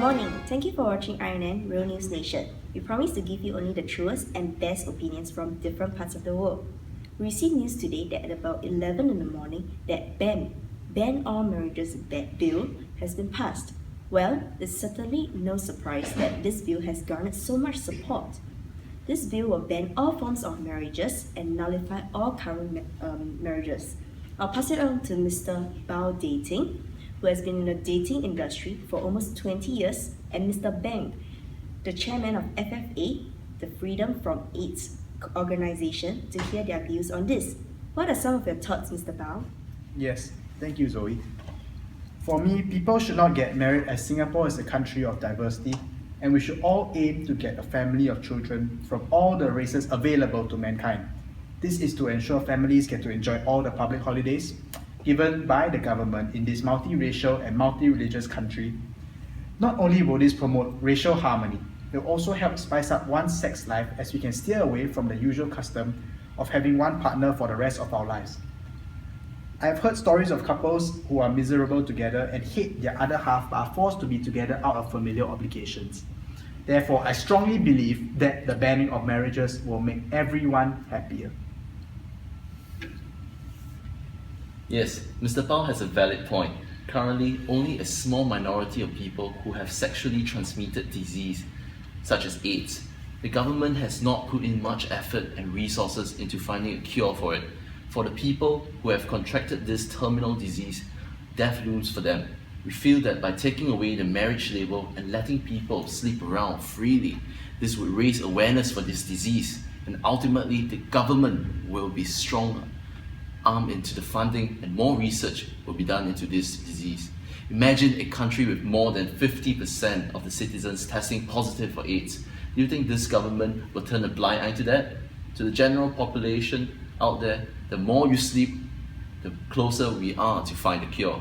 morning. Thank you for watching RNN Real News Nation. We promise to give you only the truest and best opinions from different parts of the world. We received news today that at about 11 in the morning that ban all marriages bill has been passed. Well, it's certainly no surprise that this bill has garnered so much support. This bill will ban all forms of marriages and nullify all current marriages. I'll pass it on to Mr. Bao Dating, who has been in the dating industry for almost 20 years, and Mr. Bang, the chairman of FFA, the Freedom from AIDS organization, to hear their views on this. What are some of your thoughts, Mr. Bao? Yes, thank you, Zoe. For me, people should not get married as Singapore is a country of diversity, and we should all aim to get a family of children from all the races available to mankind. This is to ensure families get to enjoy all the public holidays given by the government in this multiracial and multi-religious country. Not only will this promote racial harmony, it will also help spice up one's sex life as we can steer away from the usual custom of having one partner for the rest of our lives. I have heard stories of couples who are miserable together and hate their other half but are forced to be together out of familial obligations. Therefore, I strongly believe that the banning of marriages will make everyone happier. Yes, Mr. Bao has a valid point. Currently, only a small minority of people who have sexually transmitted disease, such as AIDS. The government has not put in much effort and resources into finding a cure for it. For the people who have contracted this terminal disease, death looms for them. We feel that by taking away the marriage label and letting people sleep around freely, this would raise awareness for this disease, and ultimately the government will be stronger arm into the funding, and more research will be done into this disease. Imagine a country with more than 50% of the citizens testing positive for AIDS. Do you think this government will turn a blind eye to that? To the general population out there, the more you sleep, the closer we are to find a cure.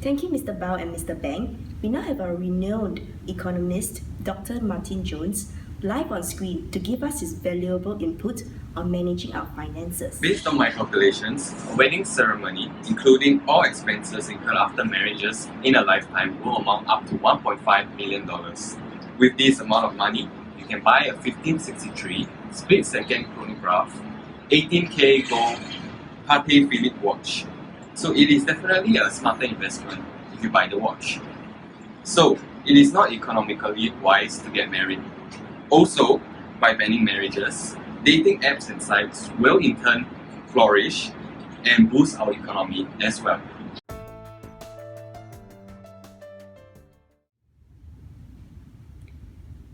Thank you, Mr. Bao and Mr. Bang. We now have our renowned economist, Dr. Martin Jones, live on screen to give us his valuable input on managing our finances. Based on my calculations, a wedding ceremony, including all expenses incurred after marriages in a lifetime, will amount up to $1.5 million. With this amount of money, you can buy a 1563 split-second chronograph, 18K gold Patek Philippe watch. So it is definitely a smarter investment if you buy the watch. So it is not economically wise to get married. Also, by banning marriages, dating apps and sites will in turn flourish and boost our economy as well.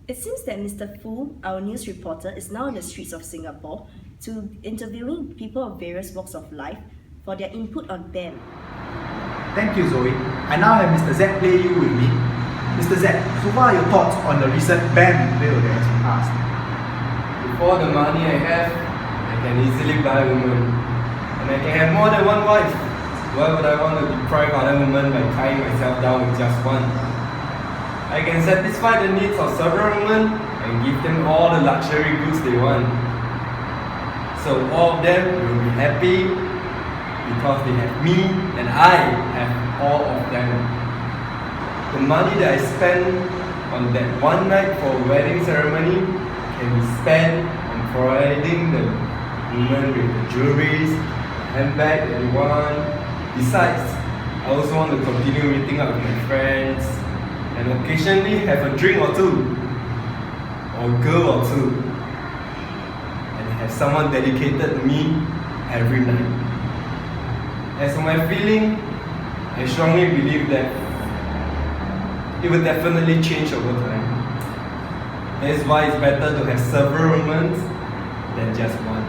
It seems that Mr. Fu, our news reporter, is now on the streets of Singapore to interviewing people of various walks of life for their input on BAM. Thank you, Zoe. I now have Mr. Z Play You with me. Mr. Z, so what are your thoughts on the recent ban bill that has been passed? Before the money I have, I can easily buy a woman. And I can have more than one wife. Why would I want to deprive other women by tying myself down with just one? I can satisfy the needs of several women and give them all the luxury goods they want. So all of them will be happy because they have me and I have all of them. The money that I spend on that one night for a wedding ceremony can be spent on providing the women with the jewelries, the handbag that they want. Besides, I also want to continue meeting up with my friends and occasionally have a drink or two, or a girl or two, and have someone dedicated to me every night. As for my feeling, I strongly believe that it will definitely change over time. That is why it's better to have several women than just one.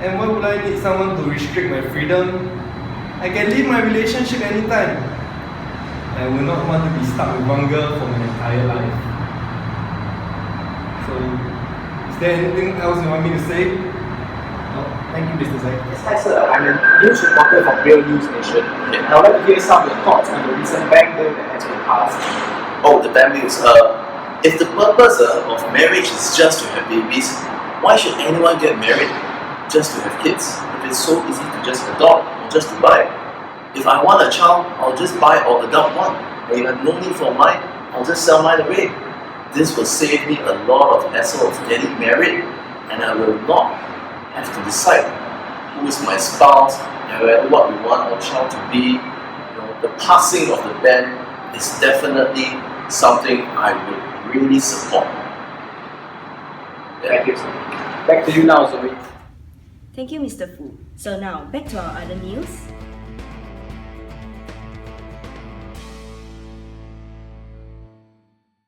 And why would I need someone to restrict my freedom? I can leave my relationship anytime. I will not want to be stuck with one girl for my entire life. So, is there anything else you want me to say? Thank you, Mr. Z. Yes, hi sir. I'm a news reporter from Real News Nation. And I would like to hear some of your thoughts on the recent ban bill that has been passed. Oh, the ban bills. If the purpose of marriage is just to have babies, Why should anyone get married just to have kids if it's so easy to just adopt or just to buy? If I want a child, I'll just buy or adopt one. And if I have no need for mine, I'll just sell mine away. This will save me a lot of hassle of getting married, and I will not have to decide who is my spouse and what we want our child to be. The passing of the ban is definitely something I would really support. Thank you, sir. Back to you now, Zoe. Thank you, Mr. Fu. So now, back to our other news.